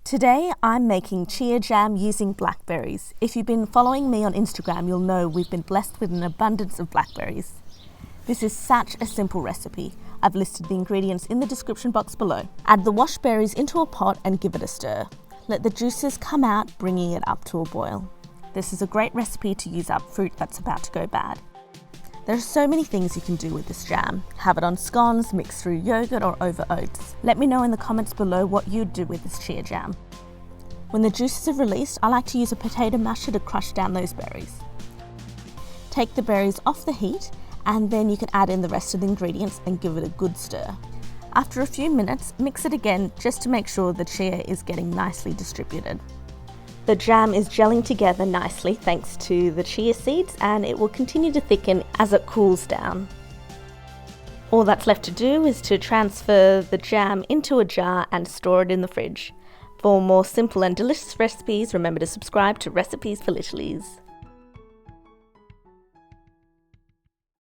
Today I'm making chia jam using blackberries. If you've been following me on Instagram, you'll know we've been blessed with an abundance of blackberries. This is such a simple recipe. I've listed the ingredients in the description box below. Add the washed berries into a pot and give it a stir. Let the juices come out, bringing it up to a boil. This is a great recipe to use up fruit that's about to go bad. There are so many things you can do with this jam. Have it on scones, mixed through yogurt or over oats. Let me know in the comments below what you'd do with this chia jam. When the juices are released, I like to use a potato masher to crush down those berries. Take the berries off the heat and then you can add in the rest of the ingredients and give it a good stir. After a few minutes, mix it again just to make sure the chia is getting nicely distributed. The jam is gelling together nicely thanks to the chia seeds, and it will continue to thicken as it cools down. All that's left to do is to transfer the jam into a jar and store it in the fridge. For more simple and delicious recipes, remember to subscribe to Recipes for Littlies.